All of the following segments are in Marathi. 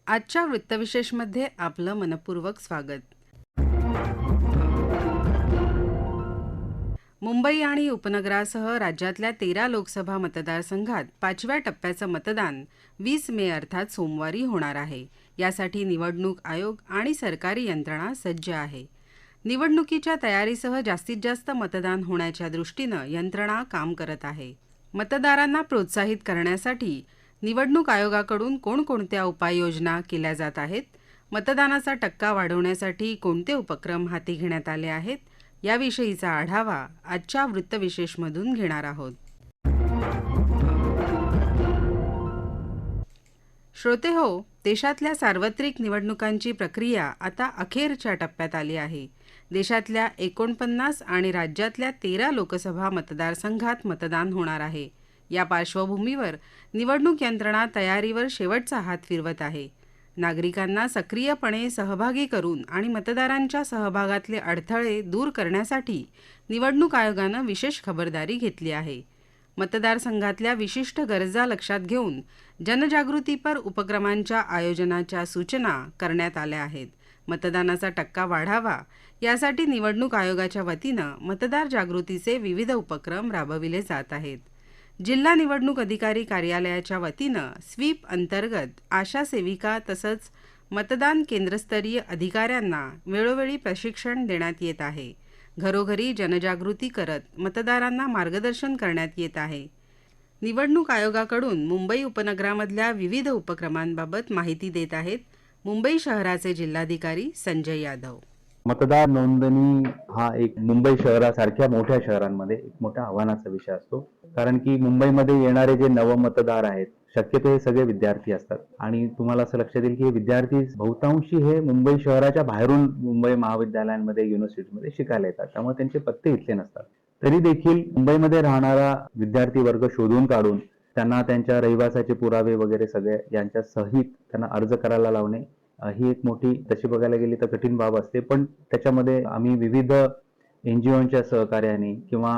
आजच्या वृत्तविशेषमध्ये आपलं मनपूर्वक स्वागत. मुंबई आणि उपनगरासह राज्यातल्या 13 लोकसभा मतदारसंघात 5व्या टप्प्याचं मतदान 20 मे अर्थात सोमवारी होणार आहे. यासाठी निवडणूक आयोग आणि सरकारी यंत्रणा सज्ज आहे. निवडणुकीच्या तयारीसह जास्तीत जास्त मतदान होण्याच्या दृष्टीनं यंत्रणा काम करत आहे. मतदारांना प्रोत्साहित करण्यासाठी निवडणूक आयोगाकडून कोणकोणत्या उपाययोजना केल्या जात आहेत, मतदानाचा टक्का वाढवण्यासाठी कोणते उपक्रम हाती घेण्यात आले आहेत, याविषयीचा आढावा आजच्या वृत्तविशेषमधून घेणार आहोत. श्रोतेहो, देशातल्या सार्वत्रिक निवडणुकांची प्रक्रिया आता अखेरच्या टप्प्यात आली आहे. देशातल्या 49 आणि राज्यातल्या 13 लोकसभा मतदारसंघात मतदान होणार आहे. या पार्श्वभूमीवर निवडणूक यंत्रणा तयारीवर शेवटचा हात फिरवत आहे. नागरिकांना सक्रियपणे सहभागी करून आणि मतदारांच्या सहभागातले अडथळे दूर करण्यासाठी निवडणूक आयोगानं विशेष खबरदारी घेतली आहे. मतदारसंघातल्या विशिष्ट गरजा लक्षात घेऊन जनजागृतीपर उपक्रमांच्या आयोजनाच्या सूचना करण्यात आल्या आहेत. मतदानाचा टक्का वाढावा यासाठी निवडणूक आयोगाच्या वतीनं मतदार जागृतीचे विविध उपक्रम राबविले जात आहेत. जिल्हा निवडणूक अधिकारी कार्यालयाच्या वतीनं स्वीप अंतर्गत आशा सेविका तसंच मतदान केंद्रस्तरीय अधिकाऱ्यांना वेळोवेळी प्रशिक्षण देण्यात येत आहे. घरोघरी जनजागृती करत मतदारांना मार्गदर्शन करण्यात येत आहे. निवडणूक आयोगाकडून मुंबई उपनगरामधल्या विविध उपक्रमांबाबत माहिती देत आहेत मुंबई शहराचे जिल्हाधिकारी संजय यादव. मतदार नोंदणी हा एक मुंबई शहरासारख्या मोठ्या शहरांमध्ये एक मोठा आव्हानाचा विषय असतो. कारण की मुंबईमध्ये येणारे जे नवमतदार आहेत शक्यतो हे सगळे विद्यार्थी असतात आणि तुम्हाला असं लक्षात येईल की हे विद्यार्थी बहुतांशी हे मुंबई शहराच्या बाहेरून मुंबई महाविद्यालयांमध्ये युनिव्हर्सिटीमध्ये शिकायला येतात. त्यामुळे त्यांचे पत्ते इथले नसतात. तरी देखील मुंबईमध्ये राहणारा विद्यार्थी वर्ग शोधून काढून त्यांना त्यांच्या रहिवासाचे पुरावे वगैरे सगळे यांच्या सहित त्यांना अर्ज करायला लावणे ही एक मोठी, तशी बघायला गेली तर कठीण बाब असते. पण त्याच्यामध्ये आम्ही विविध NGOच्या सहकार्याने किंवा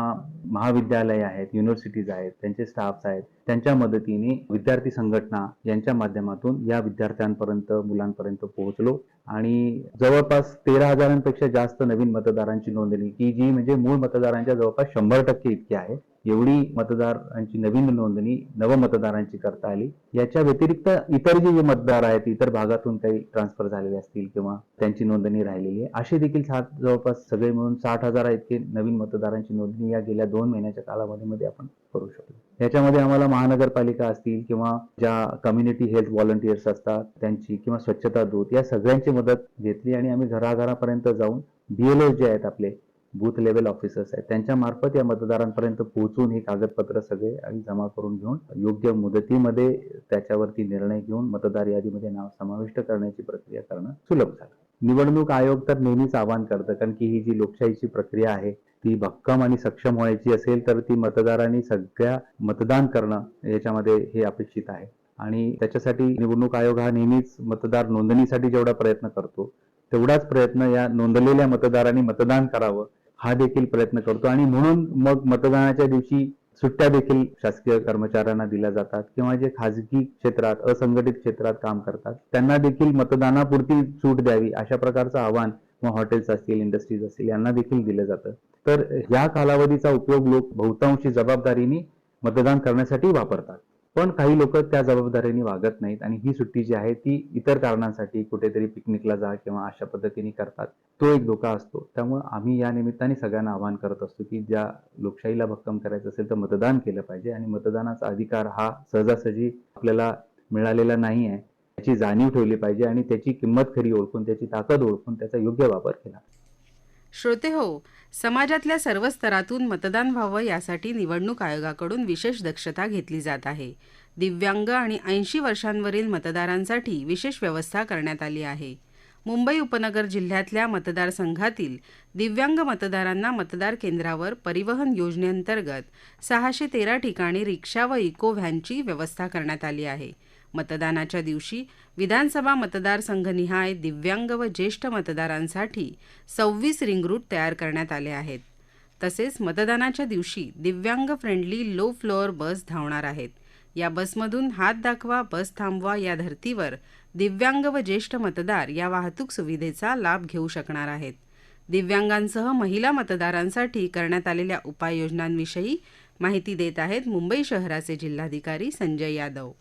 महाविद्यालय आहेत, युनिव्हर्सिटीज आहेत, त्यांचे स्टाफ्स आहेत, त्यांच्या मदतीने विद्यार्थी संघटना यांच्या माध्यमातून या विद्यार्थ्यांपर्यंत, मुलांपर्यंत पोहोचलो आणि जवळपास 13,000पेक्षा जास्त नवीन मतदारांची नोंदणी, की जी म्हणजे मूळ मतदारांच्या जवळपास 100% इतकी आहे. एवढी मतदारांची नवीन नोंदणी नवमतदारांची करता आली. याच्या व्यतिरिक्त इतर जे मतदार आहेत, इतर भागातून काही ट्रान्सफर झालेले असतील किंवा त्यांची नोंदणी राहिलेली आहे, असे देखील जवळपास सगळे मिळून 60,000 इतके नवीन मतदारांची नोंदणी या गेल्या 2 महिन्याच्या कालावधीमध्ये आपण करू शकतो. याच्यामध्ये आम्हाला महानगरपालिका असतील किंवा ज्या कम्युनिटी हेल्थ व्हॉलंटियर्स असतात त्यांची किंवा स्वच्छता दूत या सगळ्यांची मदत घेतली आणि आम्ही घराघरापर्यंत जाऊन BLO जे आहेत आपले बूथ लेवल ऑफिसर्स आहेत त्यांच्या मार्फत या मतदारांपर्यंत पोहोचून ही कागदपत्र सगळे आणि जमा करून घेऊन योग्य मुदतीमध्ये त्याच्यावरती निर्णय घेऊन मतदार यादीमध्ये नाव समाविष्ट करण्याची प्रक्रिया करणं सुलभ झालं. निवडणूक आयोग तर नेहमीच आवाहन करतं, कारण की ही जी लोकशाहीची प्रक्रिया आहे ती भक्कम आणि सक्षम व्हायची असेल तर ती मतदारांनी सगळ्या मतदान करणं याच्यामध्ये हे अपेक्षित आहे. आणि त्याच्यासाठी निवडणूक आयोग हा नेहमीच मतदार नोंदणीसाठी जेवढा प्रयत्न करतो तेवढाच प्रयत्न या नोंदलेल्या मतदारांनी मतदान करावं हा देखील प्रयत्न करतो. आणि म्हणून मग मतदानाच्या दिवशी सुट्ट्या देखील शासकीय कर्मचाऱ्यांना दिल्या जातात किंवा जे खाजगी क्षेत्रात, असंघटित क्षेत्रात काम करतात त्यांना देखील मतदानापुरती सूट द्यावी अशा प्रकारचं आवाहन हॉटेल्स असतील, इंडस्ट्रीज असतील यांना देखील दिलं जातं. तर या कालावधीचा उपयोग लोक बहुतांशी जबाबदारीने मतदान करण्यासाठी वापरतात. पण काही लोक त्या जबाबदारीने वागत नाहीत आणि ही सुट्टी जी आहे ती इतर कारणांसाठी कुठेतरी पिकनिकला जा किंवा अशा पद्धतीने करतात. तो एक धोका असतो. त्यामुळे आम्ही या निमित्ताने सगळ्यांना आवाहन करत असतो की ज्या लोकशाहीला भक्कम करायचं असेल तर मतदान केलं पाहिजे आणि मतदानाचा अधिकार हा सहजासहजी आपल्याला मिळालेला नाही आहे याची जाणीव ठेवली पाहिजे आणि त्याची किंमत खरी ओळखून, त्याची ताकद ओळखून त्याचा योग्य वापर केला. श्रोतेहो, समाजातल्या सर्व स्तरातून मतदान व्हावं यासाठी निवडणूक आयोगाकडून विशेष दक्षता घेतली जात आहे. दिव्यांग आणि 80 वर्षांवरील मतदारांसाठी विशेष व्यवस्था करण्यात आली आहे. मुंबई उपनगर जिल्ह्यातल्या मतदारसंघातील दिव्यांग मतदारांना मतदार केंद्रावर परिवहन योजनेअंतर्गत 613 ठिकाणी रिक्षा व इको व्हॅनची व्यवस्था करण्यात आली आहे. मतदानाच्या दिवशी विधानसभा मतदारसंघनिहाय दिव्यांग व ज्येष्ठ मतदारांसाठी 26 रिंग रूट तयार करण्यात आले आहेत. तसेच मतदानाच्या दिवशी दिव्यांग फ्रेंडली लो फ्लोअर बस धावणार आहेत. या बसमधून हात दाखवा, बस थांबवा या धर्तीवर दिव्यांग व ज्येष्ठ मतदार या वाहतूक सुविधेचा लाभ घेऊ शकणार आहेत. दिव्यांगांसह महिला मतदारांसाठी करण्यात आलेल्या उपाययोजनांविषयी माहिती देत आहेत मुंबई शहराचे जिल्हाधिकारी संजय यादव.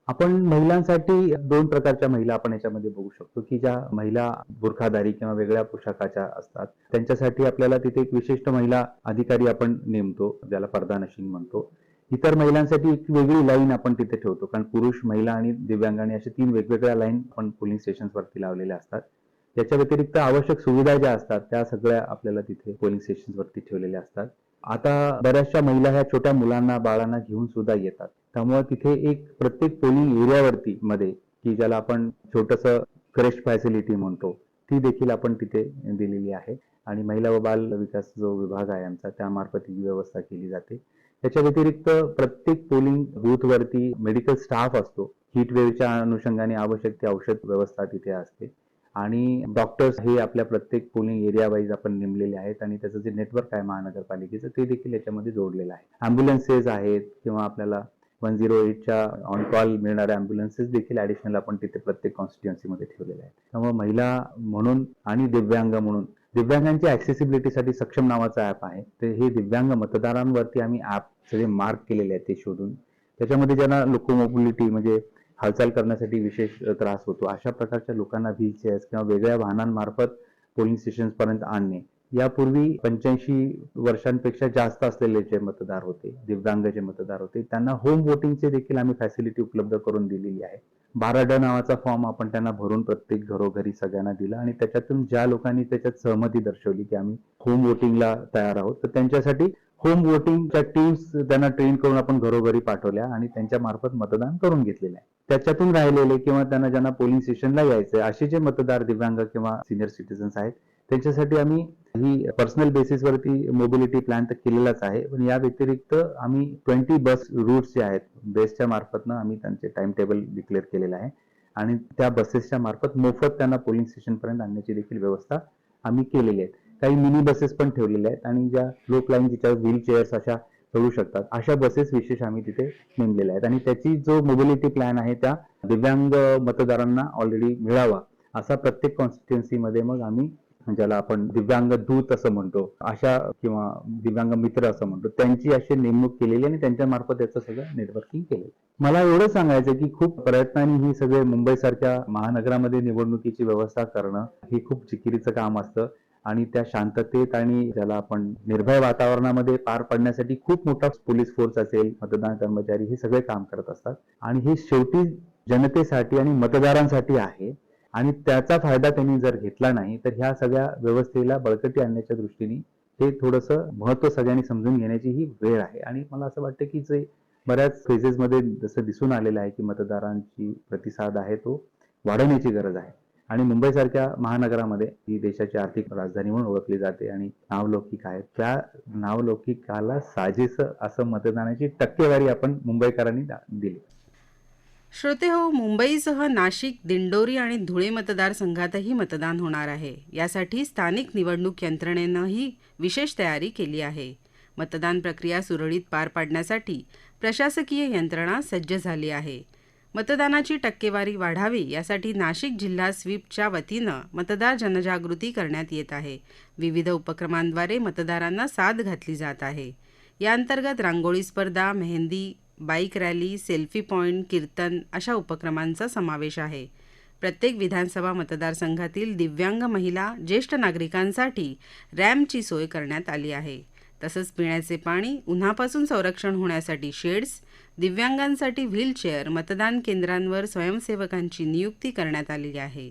आपण महिलांसाठी दोन प्रकारच्या महिला आपण याच्यामध्ये बघू शकतो की ज्या महिला बुरखाधारी किंवा वेगळ्या पोशाखाच्या असतात त्यांच्यासाठी आपल्याला तिथे एक विशिष्ट महिला अधिकारी आपण नेमतो, ज्याला पर्दानशीन म्हणतो. इतर महिलांसाठी एक वेगळी लाईन आपण तिथे ठेवतो, कारण पुरुष, महिला आणि दिव्यांगांनी असे 3 वेगवेगळ्या लाईन आपण पोलिंग स्टेशन्सवरती लावलेल्या असतात. याच्या व्यतिरिक्त आवश्यक सुविधा ज्या असतात त्या सगळ्या आपल्याला तिथे पोलिंग स्टेशन्सवरती ठेवलेल्या असतात. आता बऱ्याचशा महिला ह्या छोट्या मुलांना, बाळांना घेऊन सुद्धा येतात. त्यामुळे तिथे एक प्रत्येक पोलिंग एरियावरती मध्ये की ज्याला आपण छोटंसं क्रेश फॅसिलिटी म्हणतो, ती देखील आपण तिथे दिलेली आहे. आणि महिला व बाल विकास जो विभाग आहे आमचा, त्यामार्फत ही व्यवस्था केली जाते. त्याच्या व्यतिरिक्त प्रत्येक पोलिंग बूथवरती मेडिकल स्टाफ असतो. हीट वेव्हच्या अनुषंगाने आवश्यक ती औषध व्यवस्था तिथे असते. आणि डॉक्टर्स हे आपल्या प्रत्येक पोलिंग एरिया वाईज आपण नेमलेले आहेत आणि त्याचं जे नेटवर्क आहे महानगरपालिकेचं ते देखील याच्यामध्ये जोडलेलं आहे. ॲम्ब्युलन्सेस आहेत किंवा आपल्याला 108च्या ऑन कॉल मिळणाऱ्या ॲम्ब्युलन्सेस देखील ॲडिशनल आपण तिथे प्रत्येक कॉन्स्टिट्युएन्सीमध्ये ठेवलेले आहेत. त्यामुळे महिला म्हणून आणि दिव्यांग म्हणून दिव्यांगांच्या ॲक्सेसिबिलिटीसाठी सक्षम नावाचं ॲप आहे. ते हे दिव्यांग मतदारांवरती आम्ही ॲप सगळे मार्क केलेले आहेत ते शोधून. त्याच्यामध्ये ज्यांना लोकोमोबिलिटी म्हणजे हालचाल करण्यासाठी विशेष त्रास होतो अशा प्रकारच्या लोकांना व्हीलचेअर्स किंवा वेगळ्या वाहनांमार्फत पोलिंग स्टेशन्सपर्यंत आणणे. यापूर्वी 85 वर्षांपेक्षा जास्त असलेले जे मतदार होते, दिव्यांग जे मतदार होते, त्यांना होम वोटिंगचे देखील आम्ही फॅसिलिटी उपलब्ध करून दिलेली आहे. 12 नावाचा फॉर्म आपण त्यांना भरून प्रत्येक घरोघरी सगळ्यांना दिला आणि त्याच्यातून ज्या लोकांनी त्याच्यात सहमती दर्शवली की आम्ही होम वोटिंगला तयार आहोत, तर त्यांच्यासाठी होम वोटिंगच्या टीम्स त्यांना ट्रेन करून आपण घरोघरी पाठवल्या आणि त्यांच्या मार्फत मतदान करून घेतलेलं आहे. त्याच्यातून राहिलेले किंवा ज्यांना पोलिंग स्टेशनला यायचंय असे जे मतदार दिव्यांग किंवा सिनियर सिटीजन्स आहेत त्यांच्यासाठी आम्ही ही पर्सनल बेसिसवरती मोबिलिटी प्लॅन तर केलेलाच आहे, पण या व्यतिरिक्त आम्ही 20 बस रूट्स जे आहेत बेसच्या मार्फतनं आम्ही त्यांचे टाइम टेबल डिक्लेअर केलेलं आहे आणि त्या बसेसच्या मार्फत मोफत त्यांना पोलिंग स्टेशनपर्यंत आणण्याची देखील व्यवस्था आम्ही केलेली आहे. काही मिनी बसेस पण ठेवलेल्या आहेत आणि ज्या लोक लाईन जिच्यावर व्हीलचेअर्स अशा चढू शकतात अशा बसेस विशेष आम्ही तिथे नेमलेल्या आहेत आणि त्याची जो मोबिलिटी प्लॅन आहे त्या दिव्यांग मतदारांना ऑलरेडी मिळावा असा प्रत्येक कॉन्स्टिट्युएन्सीमध्ये मग आम्ही ज्याला आपण दिव्यांग दूत असं म्हणतो अशा किंवा दिव्यांग मित्र असं म्हणतो त्यांची अशी नेमणूक केलेली आणि त्यांच्या मार्फत याचं सगळं नेटवर्किंग केलेलं. मला एवढं सांगायचं की खूप प्रयत्नांनी ही सगळे मुंबईसारख्या महानगरामध्ये निवडणुकीची व्यवस्था करणं हे खूप जिकिरीचं काम असतं आणि त्या शांततेत आणि ज्याला आपण निर्भय वातावरणामध्ये पार पडण्यासाठी खूप मोठा पोलीस फोर्स असेल, मतदान कर्मचारी हे सगळे काम करत असतात आणि हे शेवटी जनतेसाठी आणि मतदारांसाठी आहे आणि त्याचा फायदा त्यांनी जर घेतला नाही तर ह्या सगळ्या व्यवस्थेला बळकटी आणण्याच्या दृष्टीने हे थोडंसं महत्व सगळ्यांनी समजून घेण्याची ही वेळ आहे. आणि मला असं वाटतं की जे बऱ्याच फेजेसमध्ये जसं दिसून आलेलं आहे की मतदारांची प्रतिसाद आहे तो वाढवण्याची गरज आहे आणि मुंबईसारख्या महानगरामध्ये ही देशाची आर्थिक राजधानी म्हणून ओळखली जाते आणि नावलौकिक आहे. त्या नावलौकिकाला साजेसं असं मतदानाची टक्केवारी आपण मुंबईकरांनी दिली. श्रोते हो, मुंबईसह नाशिक, दिंडोरी आणि धुळे मतदारसंघातही मतदान होणार आहे. यासाठी स्थानिक निवडणूक यंत्रणेनंही विशेष तयारी केली आहे. मतदान प्रक्रिया सुरळीत पार पाडण्यासाठी प्रशासकीय यंत्रणा सज्ज झाली आहे. मतदानाची टक्केवारी वाढावी यासाठी नाशिक जिल्हा स्वीपच्या वतीनं मतदार जनजागृती करण्यात येत आहे. विविध उपक्रमांद्वारे मतदारांना साद घातली जात आहे. याअंतर्गत रांगोळी स्पर्धा, मेहंदी, बाईक रॅली, सेल्फी पॉइंट, कीर्तन अशा उपक्रमांचा समावेश आहे. प्रत्येक विधानसभा मतदारसंघातील दिव्यांग महिला, ज्येष्ठ नागरिकांसाठी रॅम्पची सोय करण्यात आली आहे. तसंच पिण्याचे पाणी, उन्हापासून संरक्षण होण्यासाठी शेड्स, दिव्यांगांसाठी व्हीलचेअर, मतदान केंद्रांवर स्वयंसेवकांची नियुक्ती करण्यात आली आहे.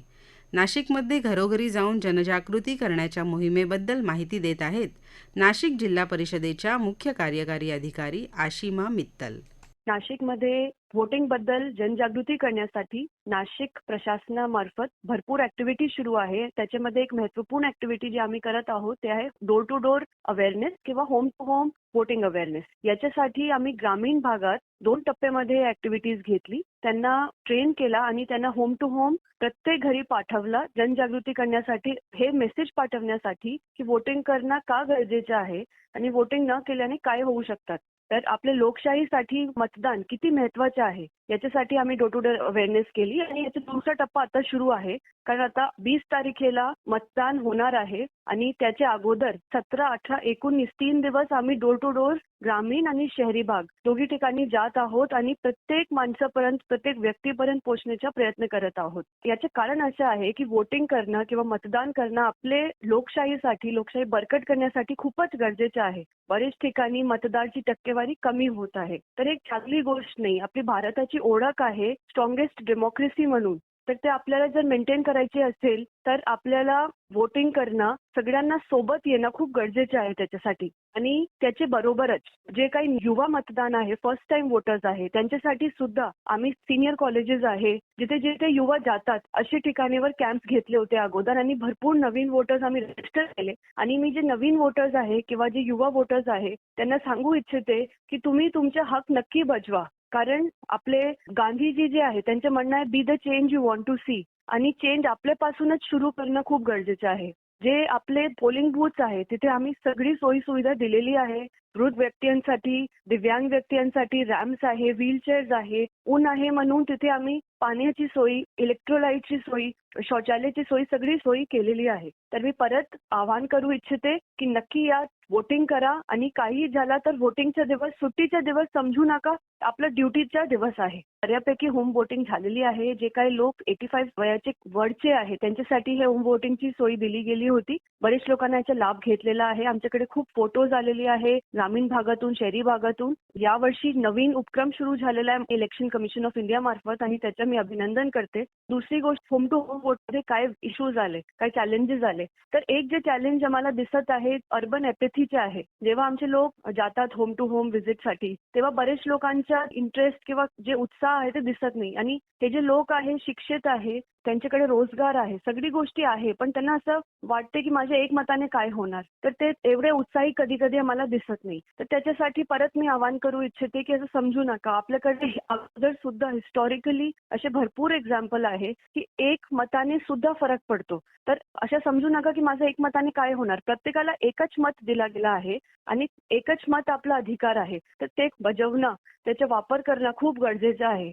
नाशिकमध्ये घरोघरी जाऊन जनजागृती करण्याच्या मोहिमेबद्दल माहिती देत आहेत नाशिक जिल्हा परिषदेच्या मुख्य कार्यकारी अधिकारी आशिमा मित्तल. नाशिकमध्ये व्होटिंग बद्दल जनजागृती करण्यासाठी नाशिक प्रशासनामार्फत भरपूर ऍक्टिव्हिटी सुरू आहे. त्याच्यामध्ये एक महत्त्वपूर्ण ऍक्टिव्हिटी जी आम्ही करत आहोत ते आहे डोर टू डोर अवेअरनेस किंवा home to home voting awareness. याच्यासाठी आम्ही ग्रामीण भागात 2 टप्प्यामध्ये ऍक्टिव्हिटीज घेतली, त्यांना ट्रेन केला आणि त्यांना होम टू होम प्रत्येक घरी पाठवला जनजागृती करण्यासाठी, हे मेसेज पाठवण्यासाठी की व्होटिंग करणं का गरजेचं आहे आणि व्होटिंग न केल्याने काय होऊ शकतात. तर आपल्या लोकशाहीसाठी मतदान किती महत्त्वाचे आहे याच्यासाठी आम्ही डोर टू डोर अवेअरनेस केली आणि याचा दुसरा टप्पा आता सुरू आहे. कारण आता 20 तारखेला मतदान होणार आहे आणि त्याच्या अगोदर 17, 18, 19 3 दिवस आम्ही डोर टू डोर ग्रामीण आणि शहरी भाग दोघी ठिकाणी जात आहोत आणि प्रत्येक माणसापर्यंत, प्रत्येक व्यक्तीपर्यंत पोहोचण्याचा प्रयत्न करत आहोत. याचे कारण असं आहे की वोटिंग करणं किंवा मतदान करणं आपले लोकशाही बळकट करण्यासाठी खूपच गरजेचे आहे. बरेच ठिकाणी मतदाराची टक्केवारी कमी होत आहे. तर एक चांगली गोष्ट नाही. आपली भारताची ओळख आहे स्ट्रॉंगेस्ट डेमोक्रेसी म्हणून. तर ते आपल्याला जर मेंटेन करायचे असेल तर आपल्याला वोटिंग करणं, सगळ्यांना सोबत येणं खूप गरजेचे आहे त्याच्यासाठी. आणि त्याचे बरोबरच जे काही युवा मतदान आहे, फर्स्ट टाइम वोटर्स आहे, त्यांच्यासाठी सुद्धा आम्ही सिनियर कॉलेजेस आहे, जिथे जिथे युवा जातात अशा ठिकाणीवर कॅम्प्स घेतले होते अगोदर आणि भरपूर नवीन वोटर्स आम्ही रजिस्टर केले. आणि मी जे नवीन वोटर्स आहे किंवा जे युवा वोटर्स आहे त्यांना सांगू इच्छिते की तुम्ही तुमचे हक नक्की बजवा. कारण आपले गांधीजी जे आहे त्यांचं म्हणणं आहे be the change you want to see. आणि चेंज आपल्यापासूनच सुरू करणं खूप गरजेचं आहे. जे आपले पोलिंग बूथ्स आहे तिथे आम्ही सगळी सोयी सुविधा दिलेली आहे. वृद्ध व्यक्तींसाठी, दिव्यांग व्यक्तींसाठी रॅम्प्स आहे, व्हीलचेअर्स आहे. ऊन आहे म्हणून तिथे आम्ही पाण्याची सोयी, इलेक्ट्रोलाइटची सोयी, शौचालयाची सोयी सगळी सोयी केलेली आहे. तर मी परत आवाहन करू इच्छिते की नक्की या, वोटिंग करा आणि काही झाला तर वोटिंगचा दिवस सुट्टीचा दिवस समजू नका. आपला ड्युटीचा दिवस आहे. बऱ्यापैकी होम वोटिंग झालेली आहे. जे काही लोक 85 वयाचे वरचे आहे त्यांच्यासाठी हे होम वोटिंगची सोयी दिली गेली होती. बरेच लोकांना याचा लाभ घेतलेला आहे. आमच्याकडे खूप फोटोज आलेले आहे ग्रामीण भागातून, शहरी भागातून. यावर्षी नवीन उपक्रम सुरू झालेला आहे इलेक्शन कमिशन ऑफ इंडिया मार्फत आणि त्याचं मी अभिनंदन करते. दुसरी गोष्ट, होम टू होम वोटमध्ये काय इश्यूज आले, काय चॅलेंजेस आले, तर एक जे चॅलेंज आम्हाला दिसत आहे अर्बन ॲपेथीचे आहे. जेव्हा आमचे लोक जातात होम टू होम व्हिजिटसाठी तेव्हा बरेच लोकांचा इंटरेस्ट किंवा जे उत्साह आहे ते दिसत नाही. आणि हे जे लोक आहे शिक्षित आहे, त्यांच्याकडे रोजगार आहे, सगळी गोष्टी आहे, पण त्यांना असं वाटते की माझ्या एक मताने काय होणार, तर ते एवढे उत्साही कधी कधी आम्हाला दिसत नाही. तर त्याच्यासाठी परत मी आवाहन करू इच्छिते की असं समजू नका. आपल्याकडे अगोदर सुद्धा हिस्टॉरिकली असे भरपूर एक्झाम्पल आहे की एक मताने सुद्धा फरक पडतो. तर असं समजू नका की माझं एक मताने काय होणार. प्रत्येकाला एकच मत दिला गेला आहे आणि एकच मत आपला अधिकार आहे. तर ते बजावणं, त्याचा वापर करणं खूप गरजेचं आहे.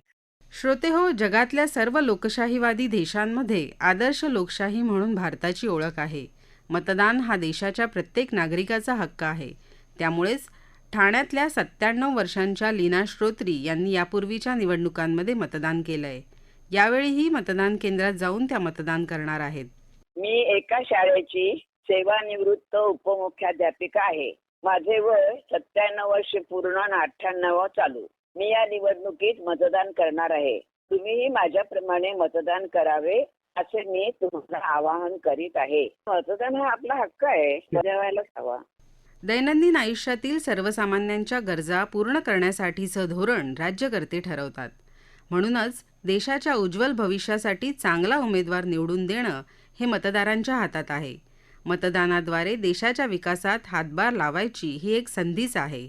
श्रोतेहो, जगातल्या सर्व लोकशाहीवादी देशांमध्ये आदर्श लोकशाही म्हणून भारताची ओळख आहे. मतदान हा देशाच्या प्रत्येक नागरिकाचा हक्क आहे. त्यामुळेच ठाण्यातल्या 97 वर्षांच्या लीना श्रोत्री यांनी यापूर्वीच्या निवडणुकांमध्ये मतदान केलंय. यावेळीही मतदान केंद्रात जाऊन त्या मतदान करणार आहेत. मी एका शाळेची सेवानिवृत्त उपमुख्याध्यापिका आहे. माझे वय 97 वर्ष पूर्ण आणि 98 चालू. मी या निवडणुकीत मतदान करणार आहे. तुम्हीही माझ्याप्रमाणे मतदान करावे असे मी तुम्हाला आवाहन करीत आहे. मतदान हा आपला हक्क आहे, बजावायलाच हवा. दैनंदिन आयुष्यातील सर्वसामान्यांच्या गरजा पूर्ण करण्यासाठीचं धोरण राज्यकर्ते ठरवतात. म्हणूनच देशाच्या उज्ज्वल भविष्यासाठी चांगला उमेदवार निवडून देणं हे मतदारांच्या हातात आहे. मतदानाद्वारे देशाच्या विकासात हातभार लावायची ही एक संधीच आहे.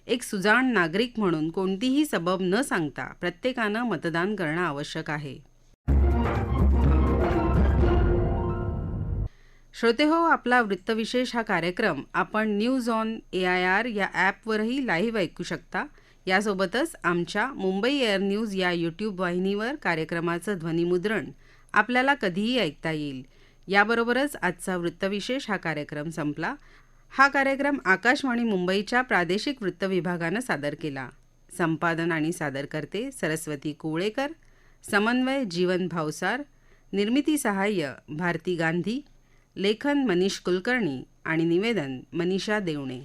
एक सुजाण नागरिक म्हणून कोणतीही सबब न सांगता प्रत्येकानं मतदान करणं आवश्यक आहे. श्रोतेहो, आपला वृत्तविशेष हा कार्यक्रम आपण न्यूज ऑन AIR या ॲपवरही लाईव्ह ऐकू शकता. यासोबतच आमच्या मुंबई एअर न्यूज या यूट्यूब वाहिनीवर कार्यक्रमाचं ध्वनिमुद्रण आपल्याला कधीही ऐकता येईल. याबरोबरच आजचा वृत्तविशेष हा कार्यक्रम संपला. हा कार्यक्रम आकाशवाणी मुंबईच्या प्रादेशिक वृत्त विभागानं सादर केला. संपादन आणि सादरकर्ते सरस्वती कुवळेकर, समन्वय जीवन भावसार, निर्मिती सहाय्य भारती गांधी, लेखन मनीष कुलकर्णी आणि निवेदन मनीषा देवणे.